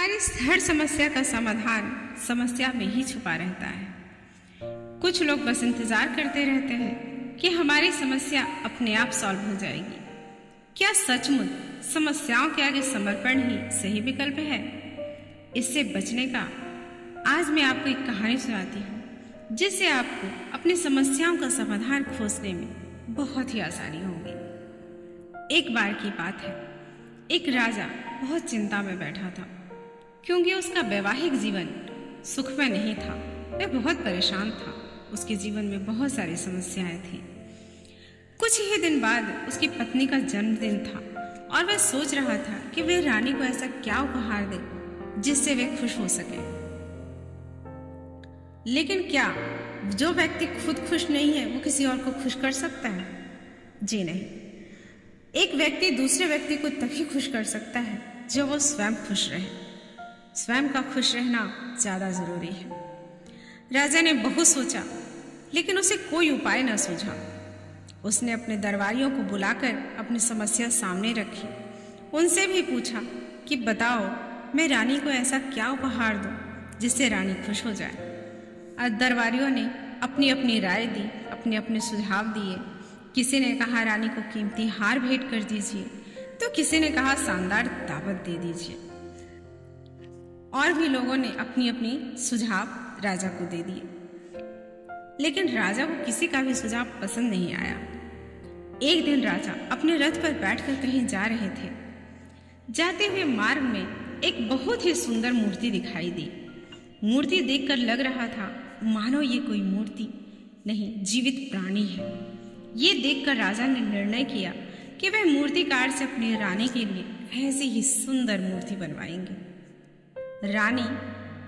हमारी हर समस्या का समाधान समस्या में ही छुपा रहता है। कुछ लोग बस इंतजार करते रहते हैं कि हमारी समस्या अपने आप सॉल्व हो जाएगी। क्या सचमुच समस्याओं के आगे समर्पण ही सही विकल्प है? इससे बचने का आज मैं आपको एक कहानी सुनाती हूँ, जिससे आपको अपनी समस्याओं का समाधान खोजने में बहुत ही आसानी होगी। एक बार की बात है, एक राजा बहुत चिंता में बैठा था, क्योंकि उसका वैवाहिक जीवन सुखमय नहीं था। वह बहुत परेशान था। उसके जीवन में बहुत सारी समस्याएं थीं। कुछ ही दिन बाद उसकी पत्नी का जन्मदिन था और वह सोच रहा था कि वह रानी को ऐसा क्या उपहार दे जिससे वह खुश हो सके। लेकिन क्या जो व्यक्ति खुद खुश नहीं है वो किसी और को खुश कर सकता है? जी नहीं। एक व्यक्ति दूसरे व्यक्ति को तभी खुश कर सकता है जब वो स्वयं खुश रहे। स्वयं का खुश रहना ज्यादा जरूरी है। राजा ने बहुत सोचा, लेकिन उसे कोई उपाय न सूझा। उसने अपने दरबारियों को बुलाकर अपनी समस्या सामने रखी। उनसे भी पूछा कि बताओ, मैं रानी को ऐसा क्या उपहार दूं जिससे रानी खुश हो जाए। दरबारियों ने अपनी अपनी राय दी, अपने अपने सुझाव दिए। किसी ने कहा रानी को कीमती हार भेंट कर दीजिए, तो किसी ने कहा शानदार दावत दे दीजिए। और भी लोगों ने अपनी अपनी सुझाव राजा को दे दिए, लेकिन राजा को किसी का भी सुझाव पसंद नहीं आया। एक दिन राजा अपने रथ पर बैठकर कहीं जा रहे थे। जाते हुए मार्ग में एक बहुत ही सुंदर मूर्ति दिखाई दी। मूर्ति देखकर लग रहा था मानो ये कोई मूर्ति नहीं, जीवित प्राणी है। ये देखकर राजा ने निर्णय किया कि वह मूर्तिकार से अपनी रानी के लिए ऐसी ही सुंदर मूर्ति बनवाएंगे। रानी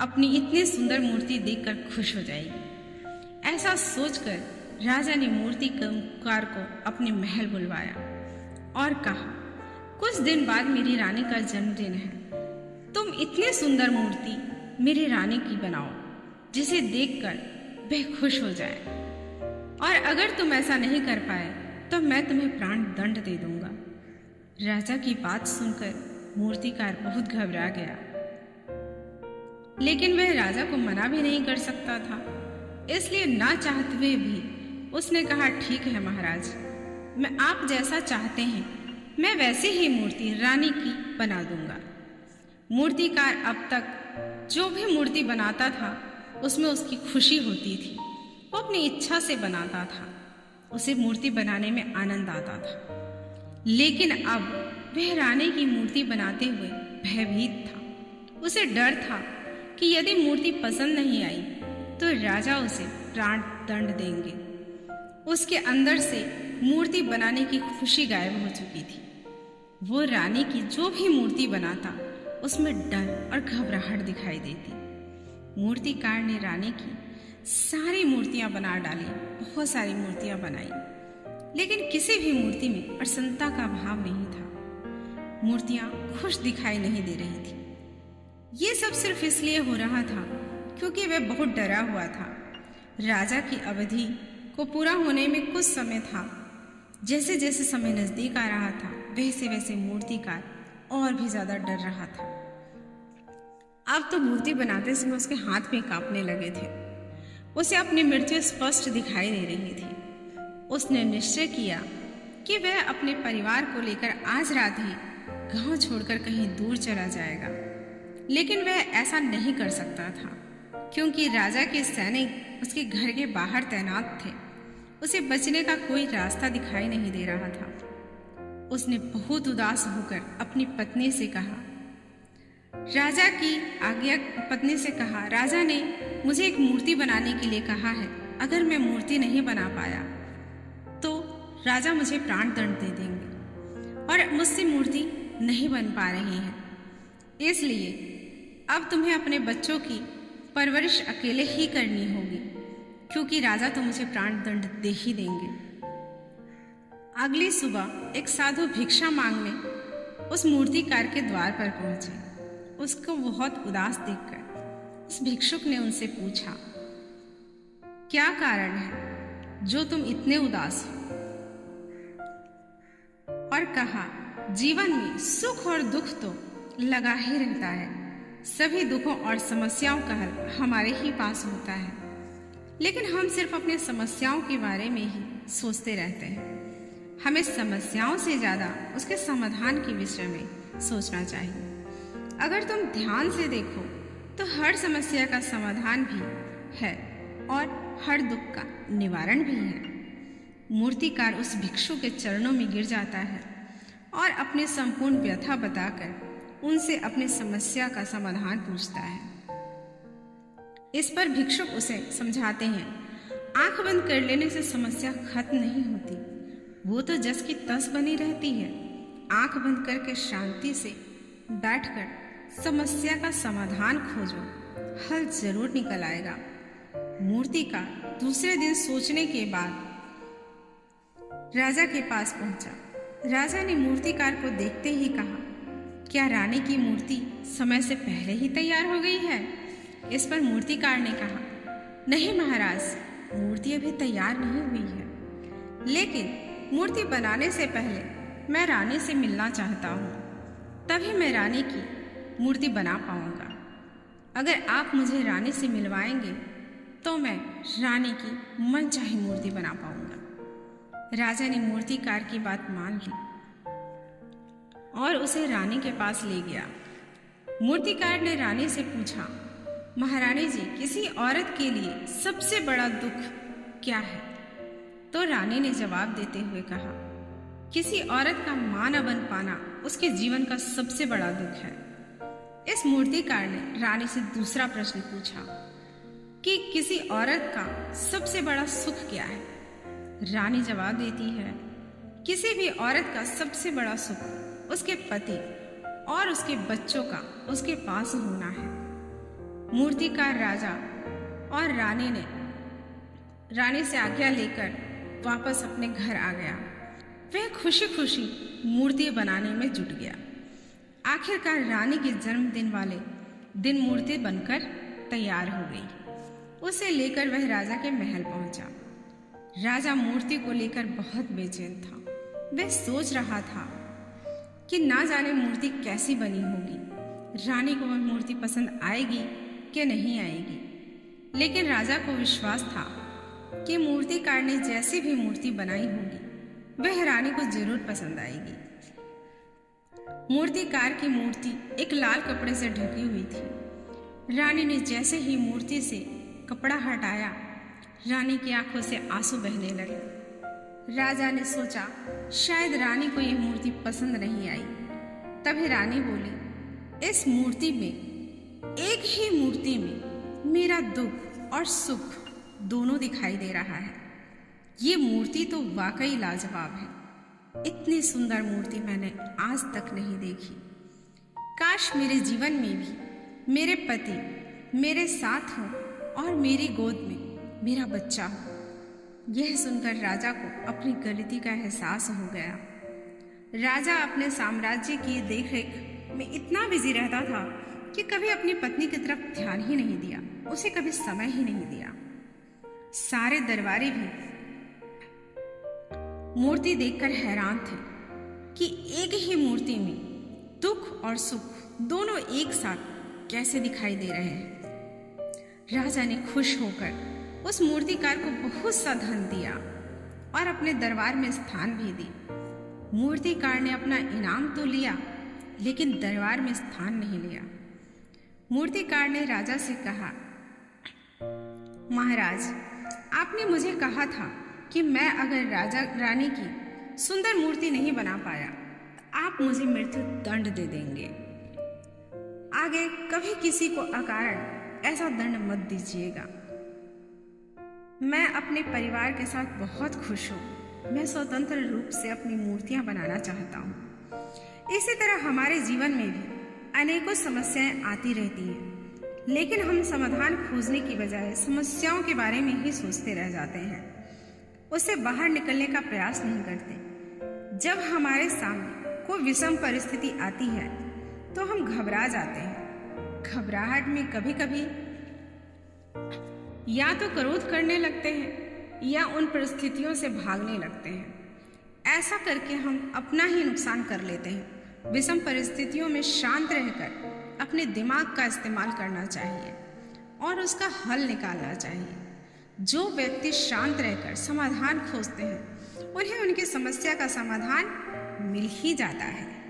अपनी इतनी सुंदर मूर्ति देखकर खुश हो जाएगी। ऐसा सोचकर राजा ने मूर्तिकार को अपने महल बुलवाया और कहा, कुछ दिन बाद मेरी रानी का जन्मदिन है। तुम इतनी सुंदर मूर्ति मेरी रानी की बनाओ जिसे देखकर वह खुश हो जाए, और अगर तुम ऐसा नहीं कर पाए तो मैं तुम्हें प्राण दंड दे दूंगा। राजा की बात सुनकर मूर्तिकार बहुत घबरा गया, लेकिन वह राजा को मना भी नहीं कर सकता था। इसलिए ना चाहते हुए भी उसने कहा, ठीक है महाराज, मैं आप जैसा चाहते हैं मैं वैसे ही मूर्ति रानी की बना दूंगा। मूर्तिकार अब तक जो भी मूर्ति बनाता था उसमें उसकी खुशी होती थी। वो अपनी इच्छा से बनाता था, उसे मूर्ति बनाने में आनंद आता था। लेकिन अब वह रानी की मूर्ति बनाते हुए भयभीत था। उसे डर था कि यदि मूर्ति पसंद नहीं आई तो राजा उसे प्राण दंड देंगे। उसके अंदर से मूर्ति बनाने की खुशी गायब हो चुकी थी। वो रानी की जो भी मूर्ति बनाता उसमें डर और घबराहट दिखाई देती। मूर्तिकार ने रानी की सारी मूर्तियां बना डाली, बहुत सारी मूर्तियां बनाई, लेकिन किसी भी मूर्ति में प्रसन्नता का भाव नहीं था। मूर्तियां खुश दिखाई नहीं दे रही थी। ये सब सिर्फ इसलिए हो रहा था क्योंकि वह बहुत डरा हुआ था। राजा की अवधि को पूरा होने में कुछ समय था। जैसे जैसे समय नजदीक आ रहा था वैसे वैसे मूर्तिकार और भी ज्यादा डर रहा था। अब तो मूर्ति बनाते समय उसके हाथ में कांपने लगे थे। उसे अपनी मृत्यु स्पष्ट दिखाई दे रही थी। उसने निश्चय किया कि वह अपने परिवार को लेकर आज रात ही गांव छोड़कर कहीं दूर चला जाएगा, लेकिन वह ऐसा नहीं कर सकता था क्योंकि राजा के सैनिक उसके घर के बाहर तैनात थे। उसे बचने का कोई रास्ता दिखाई नहीं दे रहा था। उसने बहुत उदास होकर अपनी पत्नी से कहा, पत्नी से कहा, राजा ने मुझे एक मूर्ति बनाने के लिए कहा है। अगर मैं मूर्ति नहीं बना पाया तो राजा मुझे प्राण दंड दे देंगे और मुझसे मूर्ति नहीं बन पा रही है। इसलिए अब तुम्हें अपने बच्चों की परवरिश अकेले ही करनी होगी, क्योंकि राजा तो मुझे प्राण दंड दे ही देंगे। अगली सुबह एक साधु भिक्षा मांगने उस मूर्तिकार के द्वार पर पहुंचे। उसको बहुत उदास देखकर उस भिक्षुक ने उनसे पूछा, क्या कारण है जो तुम इतने उदास हो? और कहा, जीवन में सुख और दुख तो लगा ही रहता है, सभी दुखों और समस्याओं का हल हमारे ही पास होता है, लेकिन हम सिर्फ अपनी समस्याओं के बारे में ही सोचते रहते हैं। हमें समस्याओं से ज़्यादा उसके समाधान के विषय में सोचना चाहिए। अगर तुम ध्यान से देखो तो हर समस्या का समाधान भी है और हर दुख का निवारण भी है। मूर्तिकार उस भिक्षु के चरणों में गिर जाता है और अपनी संपूर्ण व्यथा बताकर उनसे अपनी समस्या का समाधान पूछता है। इस पर भिक्षुक उसे समझाते हैं, आंख बंद कर लेने से समस्या खत्म नहीं होती, वो तो जस की तस बनी रहती है। आंख बंद करके शांति से बैठकर समस्या का समाधान खोजो, हल जरूर निकल आएगा। मूर्तिकार दूसरे दिन सोचने के बाद राजा के पास पहुंचा। राजा ने मूर्तिकार को देखते ही कहा, क्या रानी की मूर्ति समय से पहले ही तैयार हो गई है? इस पर मूर्तिकार ने कहा, नहीं महाराज, मूर्ति अभी तैयार नहीं हुई है, लेकिन मूर्ति बनाने से पहले मैं रानी से मिलना चाहता हूँ, तभी मैं रानी की मूर्ति बना पाऊंगा। अगर आप मुझे रानी से मिलवाएंगे तो मैं रानी की मनचाही मूर्ति बना पाऊंगा। राजा ने मूर्तिकार की बात मान ली और उसे रानी के पास ले गया। मूर्तिकार ने रानी से पूछा, महारानी जी, किसी औरत के लिए सबसे बड़ा दुख क्या है? तो रानी ने जवाब देते हुए कहा, किसी औरत का मां न बन पाना उसके जीवन का सबसे बड़ा दुख है। इस मूर्तिकार ने रानी से दूसरा प्रश्न पूछा कि किसी औरत का सबसे बड़ा सुख क्या है? रानी जवाब देती है, किसी भी औरत का सबसे बड़ा सुख उसके पति और उसके बच्चों का उसके पास होना है। मूर्तिकार राजा और रानी से आज्ञा लेकर वापस अपने घर आ गया। वह खुशी खुशी मूर्ति बनाने में जुट गया। आखिरकार रानी के जन्मदिन वाले दिन मूर्ति बनकर तैयार हो गई। उसे लेकर वह राजा के महल पहुंचा। राजा मूर्ति को लेकर बहुत बेचैन था। वह सोच रहा था कि ना जाने मूर्ति कैसी बनी होगी, रानी को वह मूर्ति पसंद आएगी कि नहीं आएगी। लेकिन राजा को विश्वास था कि मूर्तिकार ने जैसी भी मूर्ति बनाई होगी वह रानी को जरूर पसंद आएगी। मूर्तिकार की मूर्ति एक लाल कपड़े से ढकी हुई थी। रानी ने जैसे ही मूर्ति से कपड़ा हटाया, रानी की आंखों से आंसू बहने लगे। राजा ने सोचा शायद रानी को यह मूर्ति पसंद नहीं आई। तभी रानी बोली, इस मूर्ति में, एक ही मूर्ति में मेरा दुख और सुख दोनों दिखाई दे रहा है। ये मूर्ति तो वाकई लाजवाब है। इतनी सुंदर मूर्ति मैंने आज तक नहीं देखी। काश मेरे जीवन में भी मेरे पति मेरे साथ हो और मेरी गोद में मेरा बच्चा हो। यह सुनकर राजा को अपनी गलती का एहसास हो गया। राजा अपने साम्राज्य की देखरेख में इतना बिजी रहता था कि कभी अपनी पत्नी की तरफ ध्यान ही नहीं दिया, उसे कभी समय ही नहीं दिया। सारे दरबारी भी मूर्ति देखकर हैरान थे कि एक ही मूर्ति में दुख और सुख दोनों एक साथ कैसे दिखाई दे रहे हैं। राजा ने खुश होकर उस मूर्तिकार को बहुत सा धन दिया और अपने दरबार में स्थान भी दी। मूर्तिकार ने अपना इनाम तो लिया, लेकिन दरबार में स्थान नहीं लिया। मूर्तिकार ने राजा से कहा, महाराज, आपने मुझे कहा था कि मैं अगर राजा रानी की सुंदर मूर्ति नहीं बना पाया तो आप मुझे मृत्यु दंड दे देंगे। आगे कभी किसी को अकारण ऐसा दंड मत दीजिएगा। मैं अपने परिवार के साथ बहुत खुश हूँ। मैं स्वतंत्र रूप से अपनी मूर्तियाँ बनाना चाहता हूँ। इसी तरह हमारे जीवन में भी अनेकों समस्याएं आती रहती हैं, लेकिन हम समाधान खोजने की बजाय समस्याओं के बारे में ही सोचते रह जाते हैं, उससे बाहर निकलने का प्रयास नहीं करते। जब हमारे सामने कोई विषम परिस्थिति आती है तो हम घबरा जाते हैं। घबराहट में कभी कभी या तो क्रोध करने लगते हैं या उन परिस्थितियों से भागने लगते हैं। ऐसा करके हम अपना ही नुकसान कर लेते हैं। विषम परिस्थितियों में शांत रहकर अपने दिमाग का इस्तेमाल करना चाहिए और उसका हल निकालना चाहिए। जो व्यक्ति शांत रहकर समाधान खोजते हैं उन्हें उनकी समस्या का समाधान मिल ही जाता है।